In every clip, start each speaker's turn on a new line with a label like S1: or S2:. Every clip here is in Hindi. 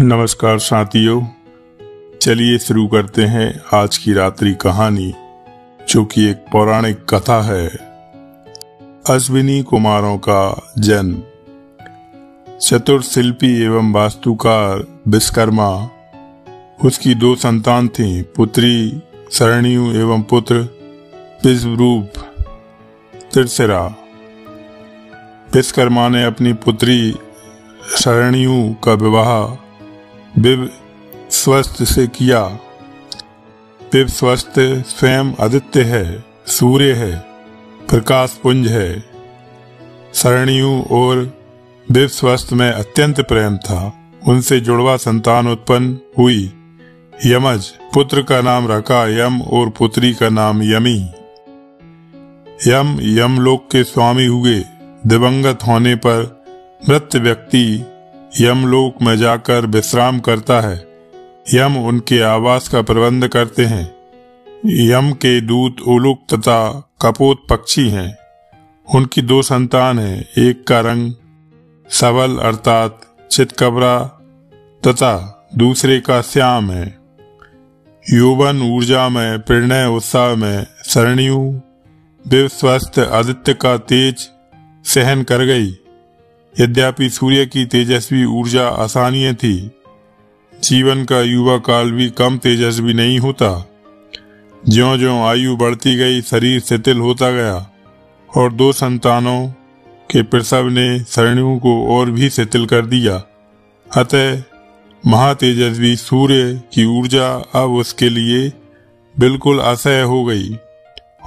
S1: नमस्कार साथियों, चलिए शुरू करते हैं आज की रात्रि कहानी, जो कि एक पौराणिक कथा है। अश्विनी कुमारों का जन्म। चतुर शिल्पी एवं वास्तुकार विश्वकर्मा, उसकी दो संतान थीं, पुत्री सरण्यु एवं पुत्र विश्वरूप त्रिशिरा। विश्वकर्मा ने अपनी पुत्री सरण्यु का विवाह विश्वस्त से किया। विश्वस्त स्वयं आदित्य है, सूर्य है, प्रकाश पुंज है। सरण्यु और विश्वस्त में अत्यंत प्रेम था। उनसे जुड़वा संतान उत्पन्न हुई। यमज पुत्र का नाम रखा यम और पुत्री का नाम यमी। यम यमलोक के स्वामी हुए। दिवंगत होने पर मृत व्यक्ति यमलोक में जाकर विश्राम करता है। यम उनके आवास का प्रबंध करते हैं। यम के दूत उलूक तथा कपोत पक्षी हैं। उनकी दो संतान हैं, एक का रंग सबल अर्थात चितकबरा तथा दूसरे का श्याम है। यौवन ऊर्जा में, प्रणय उत्साह में सरण्यु विश्वस्त आदित्य का तेज सहन कर गई। यद्यपि सूर्य की तेजस्वी ऊर्जा आसानीय थी। जीवन का युवा काल भी कम तेजस्वी नहीं होता। ज्यों-ज्यों आयु बढ़ती गई, शरीर शिथिल होता गया और दो संतानों के प्रसव ने सरण्यु को और भी शिथिल कर दिया। अतः महातेजस्वी सूर्य की ऊर्जा अब उसके लिए बिल्कुल असह्य हो गई।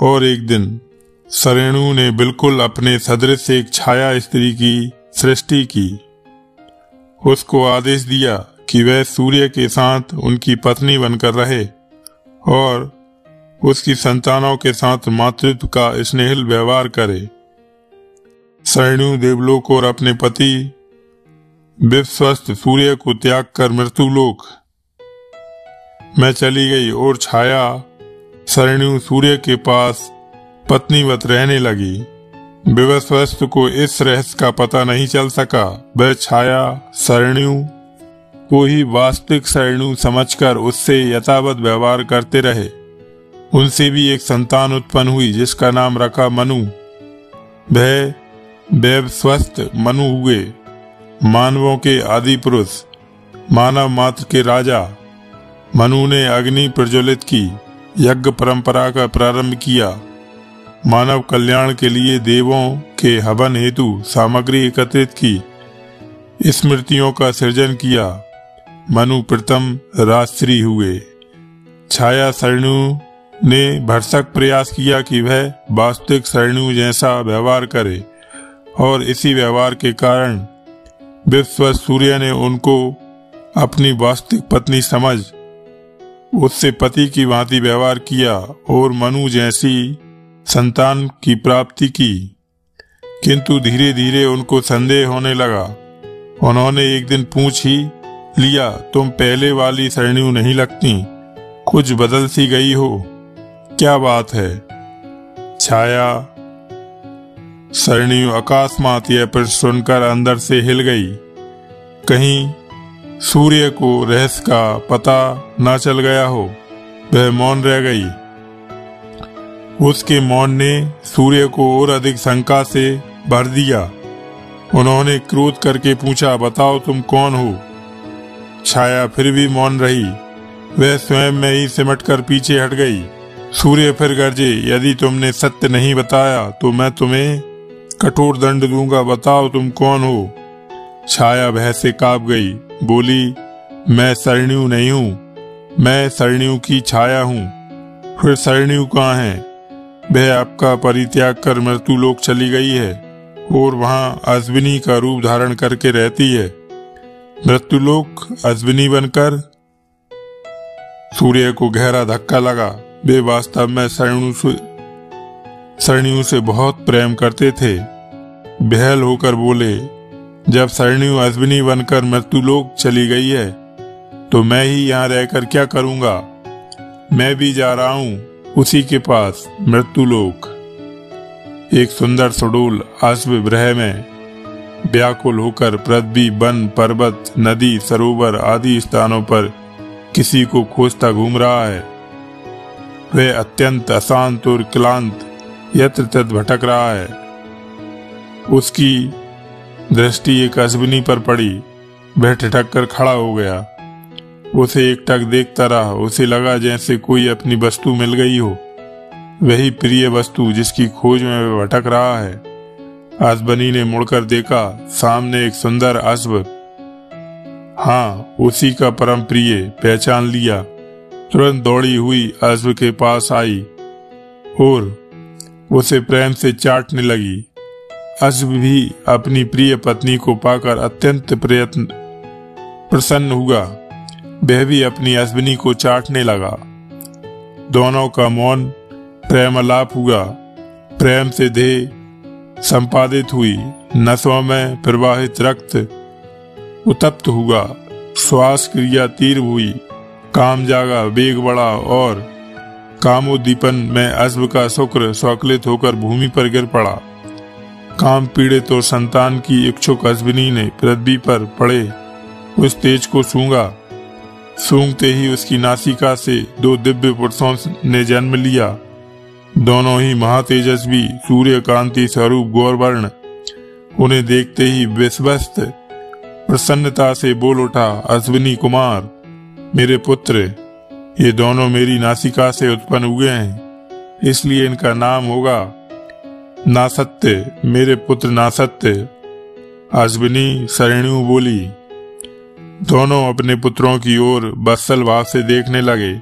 S1: और एक दिन सरण्यु ने बिल्कुल अपने सदृश एक छाया स्त्री की सृष्टि की। उसको आदेश दिया कि वह सूर्य के साथ उनकी पत्नी बनकर रहे और उसकी संतानों के साथ मातृत्व का स्नेहिल व्यवहार करे। सरण्यु देवलोक और अपने पति विश्वस्त सूर्य को त्याग कर मृत्युलोक में चली गई और छाया सरण्यु सूर्य के पास पत्नीवत रहने लगी। विश्वस्त को इस रहस्य का पता नहीं चल सका। वह छाया सरण्यु को ही वास्तविक सरण्यु समझकर उससे यथावत व्यवहार करते रहे। उनसे भी एक संतान उत्पन्न हुई, जिसका नाम रखा मनु। वह विश्वस्त मनु हुए, मानवों के आदि पुरुष, मानव मात्र के राजा। मनु ने अग्नि प्रज्वलित की, यज्ञ परंपरा का प्रारंभ किया, मानव कल्याण के लिए देवों के हवन हेतु सामग्री एकत्रित की, स्मृतियों का सृजन किया। मनु प्रथम राजश्री हुए। छाया सरण्यु ने भरसक प्रयास किया कि वह वास्तविक सरण्यु जैसा व्यवहार करे और इसी व्यवहार के कारण विश्वस्त सूर्य ने उनको अपनी वास्तविक पत्नी समझ उससे पति की भांति व्यवहार किया और मनु जैसी संतान की प्राप्ति की। किंतु धीरे धीरे उनको संदेह होने लगा। उन्होंने एक दिन पूछ ही लिया, तुम पहले वाली सरण्यु नहीं लगती, कुछ बदल सी गई हो, क्या बात है? छाया सरण्यु अकस्मात यह प्रश्न सुनकर अंदर से हिल गई। कहीं सूर्य को रहस्य का पता न चल गया हो। वह मौन रह गई। उसके मौन ने सूर्य को और अधिक शंका से भर दिया। उन्होंने क्रोध करके पूछा, बताओ तुम कौन हो? छाया फिर भी मौन रही। वह स्वयं में ही सिमटकर पीछे हट गई। सूर्य फिर गरजे, यदि तुमने सत्य नहीं बताया तो मैं तुम्हें कठोर दंड दूंगा, बताओ तुम कौन हो? छाया भय से कांप गई, बोली, मैं सरण्यु नहीं हूँ, मैं सरण्यु की छाया हूँ। फिर सरण्यु कहाँ है? वह आपका परित्याग कर मृत्युलोक चली गई है और वहाँ अश्विनी का रूप धारण करके रहती है। मृत्युलोक अश्विनी बनकर? सूर्य को गहरा धक्का लगा। वे वास्तव में सरण्यु से बहुत प्रेम करते थे। बेहल होकर बोले, जब सरण्यु अश्विनी बनकर मृत्युलोक चली गई है तो मैं ही यहाँ रहकर क्या करूँगा? मैं भी जा रहा हूँ उसी के पास, मृत्युलोक। एक सुंदर सुडोल अश्व ग्रह में व्याकुल होकर पृथ्वी, वन, पर्वत, नदी, सरोवर आदि स्थानों पर किसी को खोजता घूम रहा है। वह अत्यंत अशांत और क्लांत यत्र तत्र भटक रहा है। उसकी दृष्टि एक अश्विनी पर पड़ी। वह ठिठक कर खड़ा हो गया। उसे एकटक देखता रहा। उसे लगा जैसे कोई अपनी वस्तु मिल गई हो, वही प्रिय वस्तु जिसकी खोज में वह भटक रहा है। अश्विनी ने मुड़कर देखा, सामने एक सुंदर अश्व। हाँ, उसी का परम प्रिय पहचान लिया। तुरंत दौड़ी हुई अश्व के पास आई और उसे प्रेम से चाटने लगी। अश्व भी अपनी प्रिय पत्नी को पाकर अत्यंत प्रसन्न हुआ। वह भी अपनी अश्विनी को चाटने लगा। दोनों का मौन प्रेमालाप हुआ। प्रेम से देह संपादित हुई। नसों में प्रवाहित रक्त उत्तप्त हुआ। श्वास क्रिया तीव्र हुई। काम जागा, वेग बढ़ा और कामोद्दीपन में अश्व का शुक्र स्वकलित होकर भूमि पर गिर पड़ा। काम पीड़ित और संतान की इच्छुक अश्विनी ने पृथ्वी पर पड़े उस तेज को सूंघा। सूंघते ही उसकी नासिका से दो दिव्य पुरुषों ने जन्म लिया। दोनों ही महातेजस्वी सूर्य कांति स्वरूप गौरवर्ण। उन्हें देखते ही विश्वस्त प्रसन्नता से बोल उठा, अश्विनी कुमार, मेरे पुत्र, ये दोनों मेरी नासिका से उत्पन्न हुए हैं, इसलिए इनका नाम होगा नासत्य। मेरे पुत्र नासत्य। अश्विनी सरण्यु बोली। दोनों अपने पुत्रों की ओर वत्सल भाव से देखने लगे।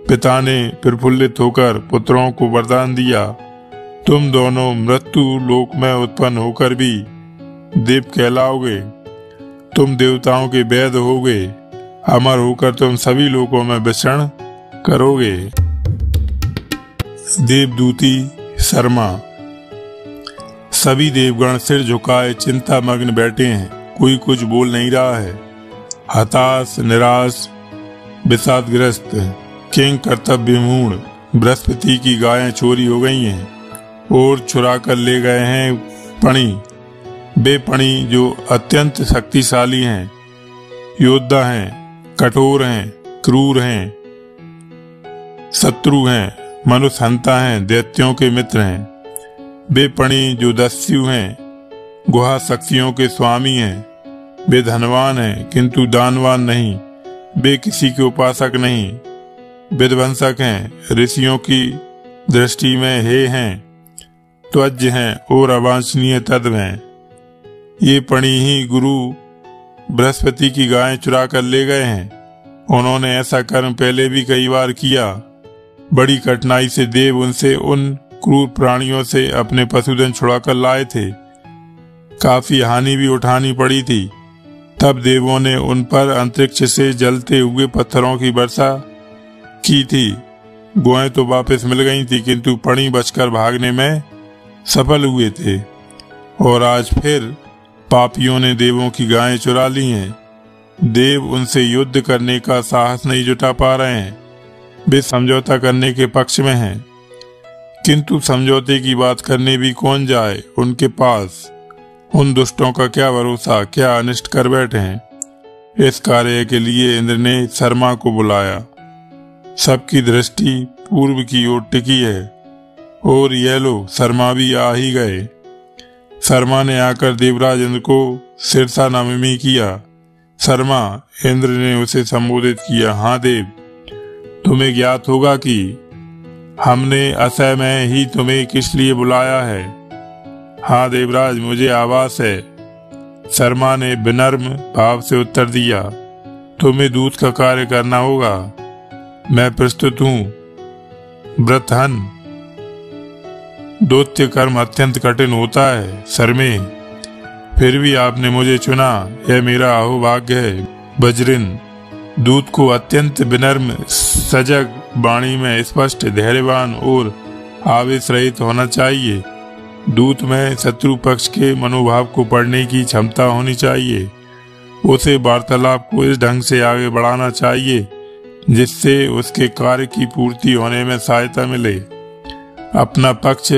S1: पिता ने प्रफुल्लित होकर पुत्रों को वरदान दिया, तुम दोनों मृत्यु लोक में उत्पन्न होकर भी देव कहलाओगे। तुम देवताओं के वैद्य होगे। अमर होकर तुम सभी लोकों में विचरण करोगे। देवदूती शर्मा। सभी देवगण सिर झुकाए चिंता मग्न बैठे हैं। कोई कुछ बोल नहीं रहा है। हताश, निराश, विषादग्रस्त, किंग कर्तव्य मूढ़। बृहस्पति की गायें चोरी हो गई हैं और चुरा कर ले गए हैं पणी। वे पणी जो अत्यंत शक्तिशाली हैं, योद्धा हैं, कठोर हैं, क्रूर हैं, शत्रु हैं, मनुष्य हंता हैं, दैत्यों के मित्र हैं। वे पणी जो दस्यु हैं, गुहा शक्तियों के स्वामी हैं। वे धनवान हैं किंतु दानवान नहीं। वे किसी के उपासक नहीं, विध्वंसक हैं। ऋषियों की दृष्टि में हे हैं, त्वज्य हैं और अवांछनीय तत्व हैं। ये पणी ही गुरु बृहस्पति की गायें चुरा कर ले गए हैं। उन्होंने ऐसा कर्म पहले भी कई बार किया। बड़ी कठिनाई से देव उनसे उन क्रूर प्राणियों से अपने पशुधन छुड़ा कर लाए थे। काफी हानि भी उठानी पड़ी थी। तब देवों ने उन पर अंतरिक्ष से जलते हुए पत्थरों की वर्षा की थी। गोएं तो वापस मिल गई थी किंतु पणी बचकर भागने में सफल हुए थे। और आज फिर पापियों ने देवों की गायें चुरा ली हैं। देव उनसे युद्ध करने का साहस नहीं जुटा पा रहे हैं। वे समझौता करने के पक्ष में हैं, किंतु समझौते की बात करने भी कौन जाए उनके पास। उन दुष्टों का क्या भरोसा, क्या अनिष्ट कर बैठे हैं। इस कार्य के लिए इंद्र ने शर्मा को बुलाया। सबकी दृष्टि पूर्व की ओर टिकी है और ये लो शर्मा भी आ ही गए। शर्मा ने आकर देवराज इंद्र को सिरसा नमि किया। शर्मा, इंद्र ने उसे संबोधित किया, हाँ देव, तुम्हें ज्ञात होगा कि हमने असय में ही तुम्हें किस लिए बुलाया है। हाँ देवराज, मुझे आवास है। शर्मा ने विनम्र भाव से उत्तर दिया, तुम्हें दूत का कार्य करना होगा। मैं प्रस्तुत हूँ। व्रतहन दौत्य कर्म अत्यंत कठिन होता है शर्मे, फिर भी आपने मुझे चुना, यह मेरा अहोभाग्य है। वज्रिन दूत को अत्यंत विनम्र, सजग वाणी में स्पष्ट, धैर्यवान और आवेश रहित होना चाहिए। दूत में शत्रु पक्ष के मनोभाव को पढ़ने की क्षमता होनी चाहिए। उसे वार्तालाप को इस ढंग से आगे बढ़ाना चाहिए जिससे उसके कार्य की पूर्ति होने में सहायता मिले। अपना पक्ष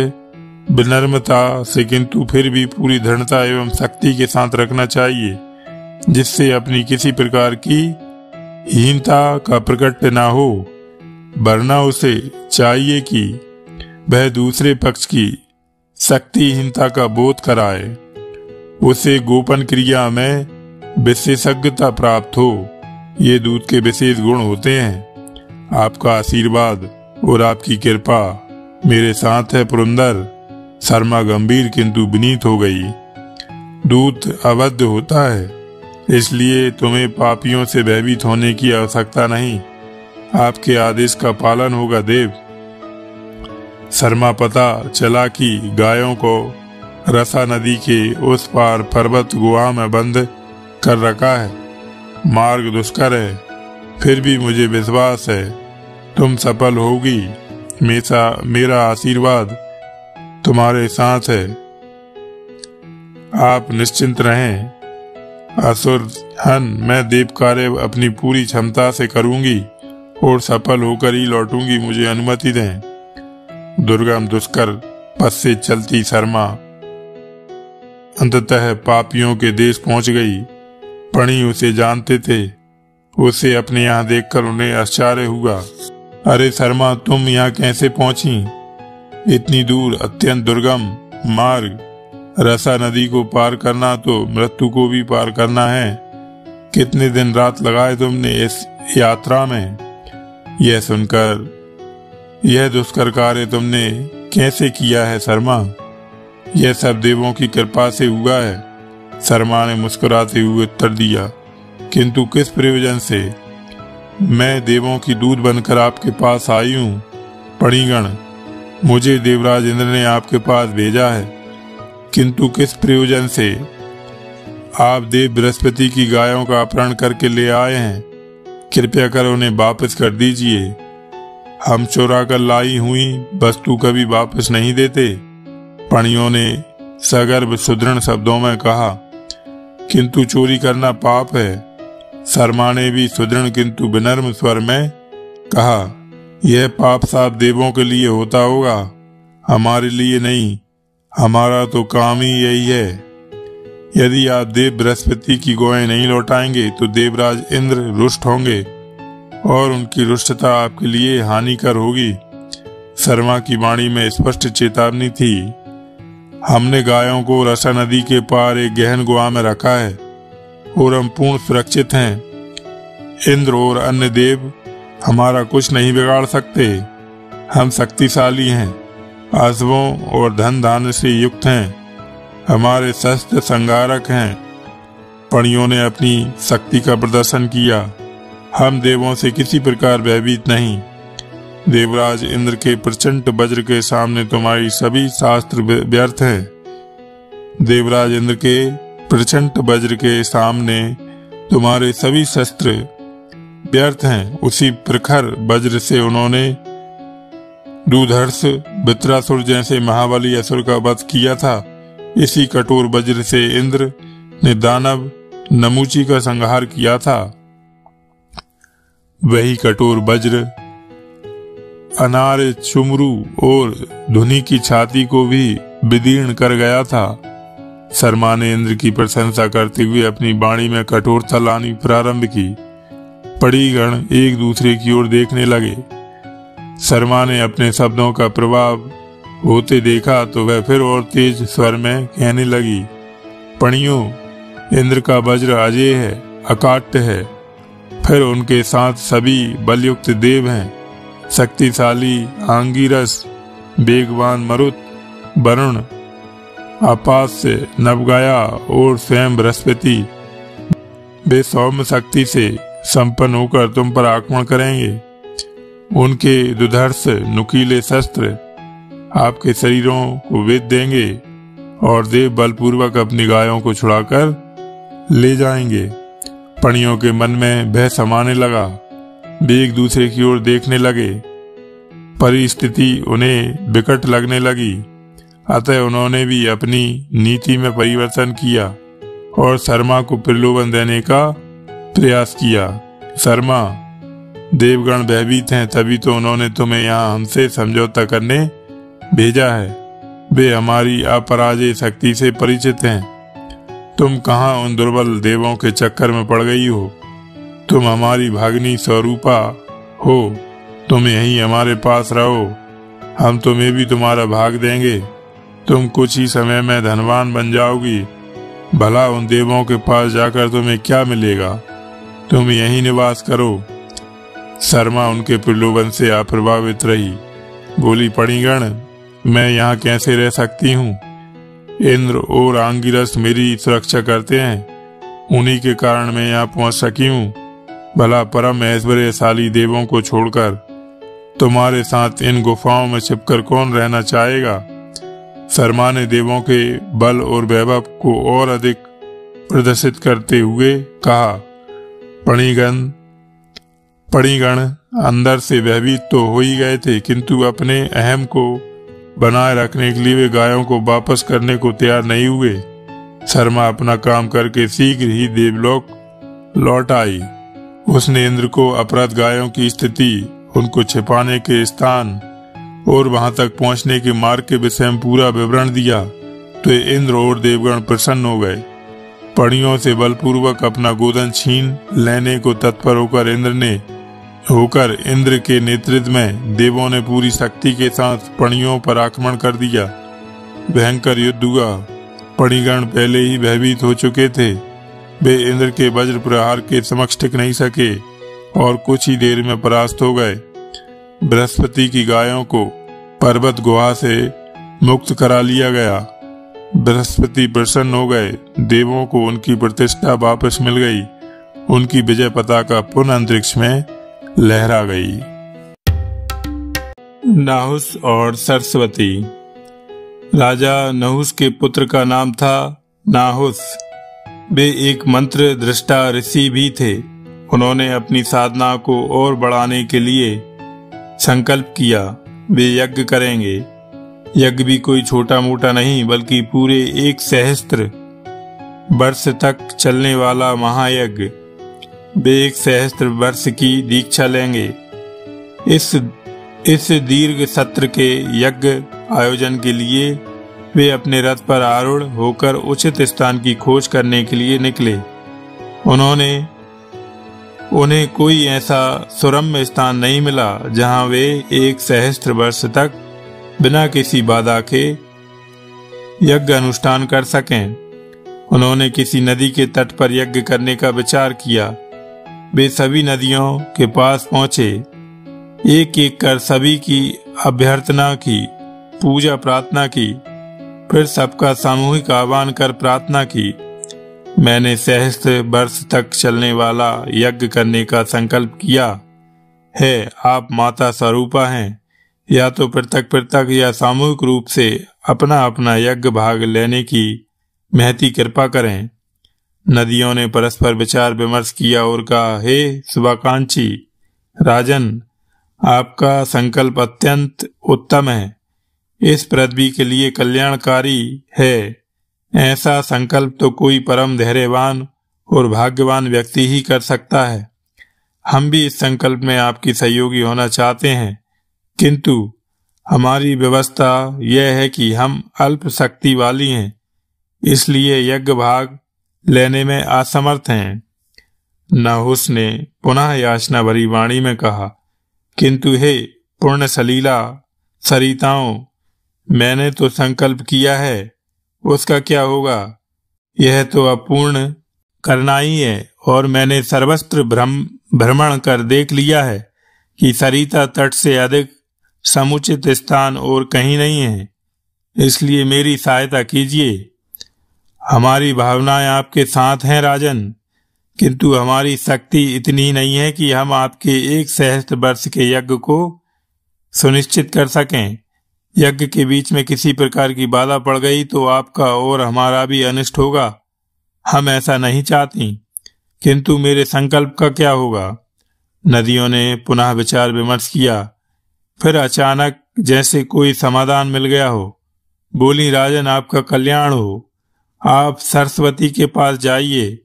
S1: विनम्रता से किंतु फिर भी पूरी दृढ़ता एवं शक्ति के साथ रखना चाहिए, जिससे अपनी किसी प्रकार की हीनता का प्रकट न हो, वरना उसे चाहिए कि वह दूसरे पक्ष की शक्तिहीनता का बोध कराए। उसे गोपन क्रिया में विशेषज्ञता प्राप्त हो। ये दूत के विशेष गुण होते हैं। आपका आशीर्वाद और आपकी कृपा मेरे साथ है पुरंदर। शर्मा गंभीर किंतु विनीत हो गई। दूत अवध होता है, इसलिए तुम्हें पापियों से भयभीत होने की आवश्यकता नहीं। आपके आदेश का पालन होगा देव। शर्मा पता चला कि गायों को रसा नदी के उस पार पर्वत गुहा में बंद कर रखा है। मार्ग दुष्कर है, फिर भी मुझे विश्वास है तुम सफल होगी। मेरा आशीर्वाद तुम्हारे साथ है। आप निश्चिंत रहें। असुर हन मैं देव कार्य अपनी पूरी क्षमता से करूंगी और सफल होकर ही लौटूंगी। मुझे अनुमति दें। दुर्गम दुष्कर पथ से चलती शर्मा अंततः पापियों के देश पहुंच गई। पणी उसे जानते थे। उसे अपने यहाँ देखकर उन्हें आश्चर्य हुआ। अरे शर्मा, तुम यहाँ कैसे पहुंची? इतनी दूर, अत्यंत दुर्गम मार्ग। रसा नदी को पार करना तो मृत्यु को भी पार करना है। कितने दिन रात लगाए तुमने इस यात्रा में? यह सुनकर यह दुष्कर कार्य तुमने कैसे किया है शर्मा? यह सब देवों की कृपा से हुआ है। शर्मा ने मुस्कुराते हुए उत्तर दिया। किंतु किस प्रयोजन से? मैं देवों की दूत बनकर आपके पास आई हूँ। पणिगण, मुझे देवराज इंद्र ने आपके पास भेजा है। किंतु किस प्रयोजन से? आप देव बृहस्पति की गायों का अपहरण करके ले आए हैं। कृपया कर उन्हें वापस कर दीजिए। हम चुरा कर लाई हुई वस्तु कभी वापस नहीं देते। पणियों ने सगर्भ सुदृढ़ शब्दों में कहा। किंतु चोरी करना पाप है। शर्मा ने भी सुदृढ़ किंतु विनम्र स्वर में कहा। यह पाप साफ देवों के लिए होता होगा, हमारे लिए नहीं। हमारा तो काम ही यही है। यदि आप देव बृहस्पति की गौएं नहीं लौटाएंगे तो देवराज इंद्र रुष्ट होंगे और उनकी रुष्टता आपके लिए हानिकर होगी। शर्मा की वाणी में स्पष्ट चेतावनी थी। हमने गायों को रसा नदी के पार एक गहन गुहा में रखा है और हम पूर्ण सुरक्षित हैं। इंद्र और अन्य देव हमारा कुछ नहीं बिगाड़ सकते। हम शक्तिशाली हैं, अश्वों और धन धान्य से युक्त हैं। हमारे शस्त्र संगारक हैं। पणियों ने अपनी शक्ति का प्रदर्शन किया। हम देवों से किसी प्रकार भयभीत नहीं। देवराज इंद्र के प्रचंड वज्र के सामने तुम्हारी सभी शास्त्र व्यर्थ हैं। देवराज इंद्र के प्रचंड वज्र के सामने तुम्हारे सभी शस्त्र व्यर्थ हैं। उसी प्रखर वज्र से उन्होंने दूधर्ष वृत्रासुर जैसे महाबली असुर का वध किया था। इसी कठोर वज्र से इंद्र ने दानव नमूची का संहार किया था। वही कठोर वज्र अनार चुमरू और धुनी की छाती को भी विदीर्ण कर गया था। शर्मा ने इंद्र की प्रशंसा करते हुए अपनी वाणी में कठोरता लानी प्रारंभ की। पणिगण एक दूसरे की ओर देखने लगे। शर्मा ने अपने शब्दों का प्रभाव होते देखा तो वह फिर और तेज स्वर में कहने लगी। पणियों, इंद्र का वज्र अजेय है, अकाट्य है। फिर उनके साथ सभी बलयुक्त देव हैं। शक्तिशाली आंगिरस, वेगवान मरुत, वरुण, आपास्य, नवगाया और स्वयं बृहस्पति वे सौम्य शक्ति से संपन्न होकर तुम पर आक्रमण करेंगे। उनके दुधर्ष नुकीले शस्त्र आपके शरीरों को वेद देंगे और देव बलपूर्वक अपनी गायों को छुड़ाकर ले जाएंगे। पणियों के मन में भय समाने लगा। वे एक दूसरे की ओर देखने लगे। परिस्थिति उन्हें विकट लगने लगी। अतः उन्होंने भी अपनी नीति में परिवर्तन किया और शर्मा को प्रलोभन देने का प्रयास किया। शर्मा, देवगण भयभीत हैं, तभी तो उन्होंने तुम्हें यहाँ हमसे समझौता करने भेजा है। वे हमारी अपराजेय शक्ति से परिचित हैं। तुम कहाँ उन दुर्बल देवों के चक्कर में पड़ गई हो? तुम हमारी भागनी स्वरूपा हो। तुम यहीं हमारे पास रहो, हम तुम्हें भी तुम्हारा भाग देंगे। तुम कुछ ही समय में धनवान बन जाओगी। भला उन देवों के पास जाकर तुम्हें क्या मिलेगा? तुम यहीं निवास करो। शर्मा उनके प्रलोभन से अप्रभावित रही। बोली, पणिगण, मैं यहाँ कैसे रह सकती हूँ? इंद्र और आंगिरस मेरी सुरक्षा करते हैं, उन्हीं के कारण मैं यहाँ पहुँच सकी हूँ। भला परम ऐश्वर्यशाली देवों को छोड़कर तुम्हारे साथ इन गुफाओं में छिपकर कौन रहना चाहेगा? शर्मा ने देवों के बल और वैभव को और अधिक प्रदर्शित करते हुए कहा, पणिगण अंदर से भयभीत तो हो ही गए थे, किंतु अपने अहम को बनाए रखने के लिए वे गायों को वापस करने को तैयार नहीं हुए। शर्मा अपना काम करके शीघ्र ही देवलोक लौट आई। उसने इंद्र को अपहृत गायों की स्थिति, उनको छिपाने के स्थान और वहां तक पहुंचने के मार्ग के विषय में पूरा विवरण दिया तो इंद्र और देवगण प्रसन्न हो गए। पणियों से बलपूर्वक अपना गोदन छीन लेने को तत्पर होकर इंद्र के नेतृत्व में देवों ने पूरी शक्ति के साथ पणियों पर आक्रमण कर दिया। भयंकर युद्ध हुआ। पणिगण पहले ही भयभीत हो चुके थे। वे इंद्र के वज्र प्रहार के समक्ष टिक नहीं सके और कुछ ही देर में परास्त हो गए। बृहस्पति की गायों को पर्वत गुहा से मुक्त करा लिया गया। बृहस्पति प्रसन्न हो गए। देवों को उनकी प्रतिष्ठा वापस मिल गई। उनकी विजय पताका पुनः अंतरिक्ष में लहरा गई। नाहुस और सरस्वती। राजा नहुस के पुत्र का नाम था नाहुस। वे एक मंत्र दृष्टा ऋषि भी थे। उन्होंने अपनी साधना को और बढ़ाने के लिए संकल्प किया, वे यज्ञ करेंगे। यज्ञ भी कोई छोटा मोटा नहीं, बल्कि पूरे 1 सहस्त्र वर्ष तक चलने वाला महायज्ञ। वे 1 सहस्त्र वर्ष की दीक्षा लेंगे। इस दीर्घ सत्र के यज्ञ आयोजन के लिए वे अपने रथ पर आरूढ़ होकर उचित स्थान की खोज करने के लिए निकले। उन्हें कोई ऐसा सुरम्य स्थान नहीं मिला जहां वे 1 सहस्त्र वर्ष तक बिना किसी बाधा के यज्ञ अनुष्ठान कर सकें। उन्होंने किसी नदी के तट पर यज्ञ करने का विचार किया। वे सभी नदियों के पास पहुंचे, एक एक कर सभी की अभ्यर्थना की, पूजा प्रार्थना की, फिर सबका सामूहिक आह्वान कर प्रार्थना की। मैंने सहस्त्र वर्ष तक चलने वाला यज्ञ करने का संकल्प किया है। आप माता स्वरूपा हैं, या तो पृथक या सामूहिक रूप से अपना अपना यज्ञ भाग लेने की महती कृपा करें। नदियों ने परस्पर विचार विमर्श किया और कहा, हे शुभाकांक्षी राजन, आपका संकल्प अत्यंत उत्तम है, इस पृथ्वी के लिए कल्याणकारी है। ऐसा संकल्प तो कोई परम धैर्यवान और भाग्यवान व्यक्ति ही कर सकता है। हम भी इस संकल्प में आपकी सहयोगी होना चाहते हैं, किंतु हमारी व्यवस्था यह है कि हम अल्प शक्ति वाली हैं, इसलिए यज्ञ भाग लेने में असमर्थ हैं। नाहुस ने पुनः याचना भरी वाणी में कहा, किंतु हे पूर्ण सलीला सरिताओं, मैंने तो संकल्प किया है, उसका क्या होगा? यह तो अपूर्ण करना ही है, और मैंने सर्वत्र भ्रमण कर देख लिया है कि सरिता तट से अधिक समुचित स्थान और कहीं नहीं है। इसलिए मेरी सहायता कीजिए। हमारी भावनाएं आपके साथ हैं राजन, किंतु हमारी शक्ति इतनी नहीं है कि हम आपके 1 सहस्त्र वर्ष के यज्ञ को सुनिश्चित कर सकें। यज्ञ के बीच में किसी प्रकार की बाधा पड़ गई तो आपका और हमारा भी अनिष्ट होगा। हम ऐसा नहीं चाहती, किंतु मेरे संकल्प का क्या होगा? नदियों ने पुनः विचार विमर्श किया, फिर अचानक जैसे कोई समाधान मिल गया हो, बोली, राजन, आपका कल्याण हो। आप सरस्वती के पास जाइए,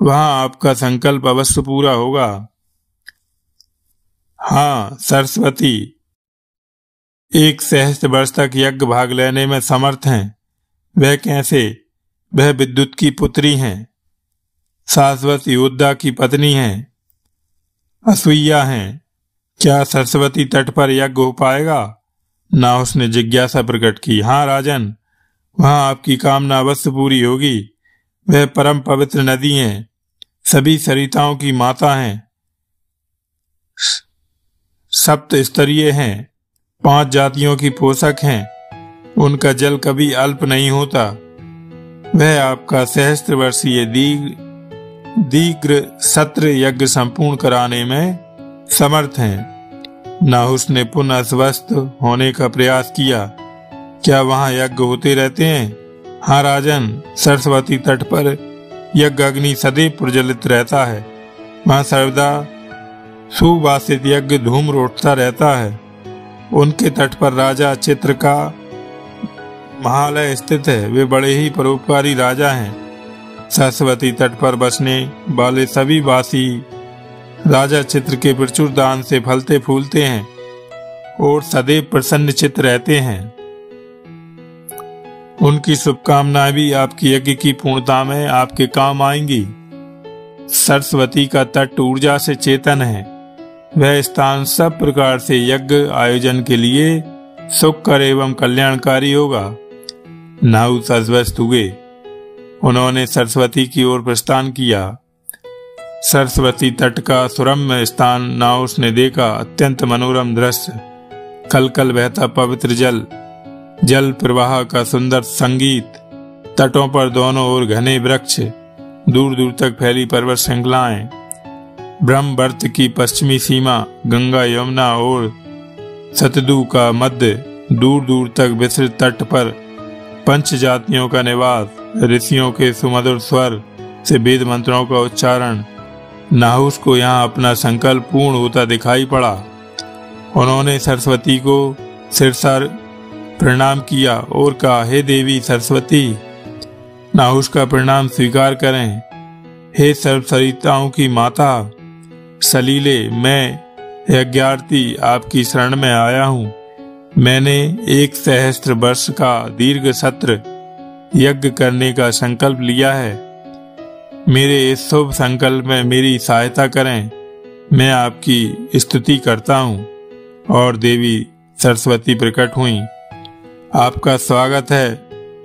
S1: वहां आपका संकल्प अवश्य पूरा होगा। हाँ सरस्वती, 1 सहस्त्र वर्ष तक यज्ञ भाग लेने में समर्थ हैं। वह कैसे? वह विद्युत की पुत्री हैं, शाश्वत योद्धा की पत्नी हैं, असूया हैं। क्या सरस्वती तट पर यज्ञ हो पाएगा? नाहुस ने जिज्ञासा प्रकट की। हाँ राजन, वहां आपकी कामना अवश्य पूरी होगी। वह परम पवित्र नदी हैं, सभी सरिताओं की माता हैं, 7 स्तरीय हैं, 5 जातियों की पोषक हैं। उनका जल कभी अल्प नहीं होता। वह आपका सहस्त्र वर्षीय दीर्घ सत्र यज्ञ संपूर्ण कराने में समर्थ हैं। नाहुस ने पुनः अस्वस्थ होने का प्रयास किया। क्या वहां यज्ञ होते रहते हैं? हाँ राजन, सरस्वती तट पर यज्ञ अग्नि सदैव प्रज्वलित रहता है। वहां सर्वदा सुवासित यज्ञ धूम उठता रहता है। उनके तट पर राजा चित्र का महालय स्थित है। वे बड़े ही परोपकारी राजा हैं। सरस्वती तट पर बसने वाले सभी वासी राजा चित्र के प्रचुर दान से फलते फूलते हैं और सदैव प्रसन्न चित्त रहते हैं। उनकी शुभकामनाएं भी आपकी यज्ञ की पूर्णता में आपके काम आएंगी। सरस्वती का तट ऊर्जा से चेतन है। वह स्थान सब प्रकार से यज्ञ आयोजन के लिए सुखकर एवं कल्याणकारी होगा। नाहुस अस्वस्थ हुए। उन्होंने सरस्वती की ओर प्रस्थान किया। सरस्वती तट का सुरम्य स्थान नाहुस ने देखा। अत्यंत मनोरम दृश्य, कलकल बहता पवित्र जल प्रवाह का सुंदर संगीत, तटों पर दोनों ओर घने वृक्ष, दूर दूर तक फैली पर्वत श्रृंखलाएं, ब्रह्मवर्त की पश्चिमी सीमा, गंगा यमुना और सतलु का मध्य, दूर दूर तक विस्तृत तट पर पंच जातियों का निवास, ऋषियों के सुमधुर स्वर से वेद मंत्रों का उच्चारण। नाहुस को यहाँ अपना संकल्प पूर्ण होता दिखाई पड़ा। उन्होंने सरस्वती को सिरसार प्रणाम किया और कहा, हे देवी सरस्वती, नाहुस का प्रणाम स्वीकार करें। हे सर्व सरिताओं की माता सलीले, मैं यज्ञार्थी आपकी शरण में आया हूँ। मैंने 1 सहस्त्र वर्ष का दीर्घ सत्र यज्ञ करने का संकल्प लिया है। मेरे इस शुभ संकल्प में मेरी सहायता करें। मैं आपकी स्तुति करता हूँ। और देवी सरस्वती प्रकट हुई। आपका स्वागत है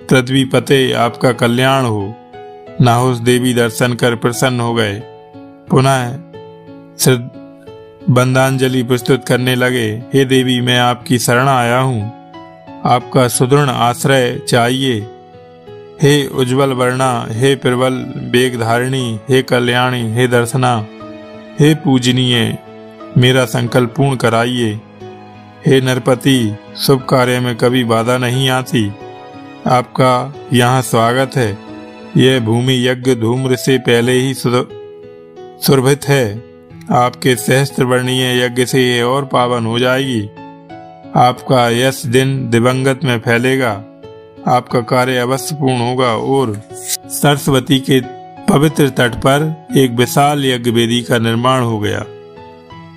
S1: पृथ्वी पते, आपका कल्याण हो। नाहुस देवी दर्शन कर प्रसन्न हो गए। पुनः बंदांजलि प्रस्तुत करने लगे। हे देवी, मैं आपकी शरण आया हूँ। आपका सुदृढ़ आश्रय चाहिए। हे उज्जवल वर्णा, हे प्रबल वेगधारिणी, हे कल्याणी, हे दर्शना, हे पूजनीय, मेरा संकल्प पूर्ण कराइए। हे नरपति, शुभ कार्य में कभी बाधा नहीं आती। आपका यहाँ स्वागत है। यह भूमि यज्ञ धूम्र से पहले ही सुरभित है। आपके सहस्त्र वर्णीय यज्ञ से ये और पावन हो जाएगी। आपका यश दिन दिवंगत में फैलेगा। आपका कार्य अवश्य पूर्ण होगा। और सरस्वती के पवित्र तट पर एक विशाल यज्ञ वेदी का निर्माण हो गया।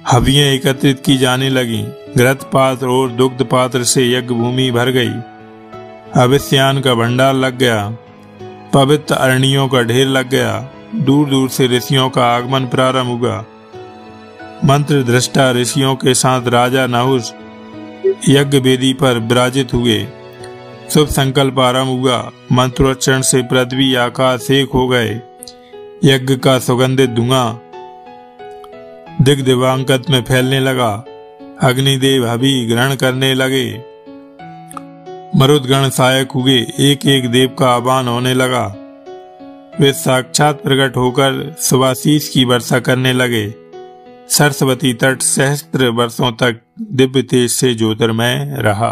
S1: हवियां एकत्रित की जाने लगी। घृत पात्र और दुग्ध पात्र से यज्ञ भूमि भर गई। हविष्यान का भंडार लग गया। पवित्र अरणियों का ढेर लग गया। दूर दूर से ऋषियों का आगमन प्रारंभ हुआ। मंत्र दृष्टा ऋषियों के साथ राजा नाहुस यज्ञ वेदी पर विराजित हुए। शुभ संकल्प आरंभ हुआ। मंत्रोच्चारण से पृथ्वी आकाश एक हो गए। यज्ञ का सुगंधित धुआं दिग्दिवांकत में फैलने लगा। अग्निदेव हवि ग्रहण करने लगे। मरुदगण सहायक हुए। एक एक देव का आह्वान होने लगा। वे साक्षात प्रकट होकर सुभाशीष की वर्षा करने लगे। सरस्वती तट सहस्त्र वर्षों तक दिव्य तेज से ज्योतिर्मय रहा।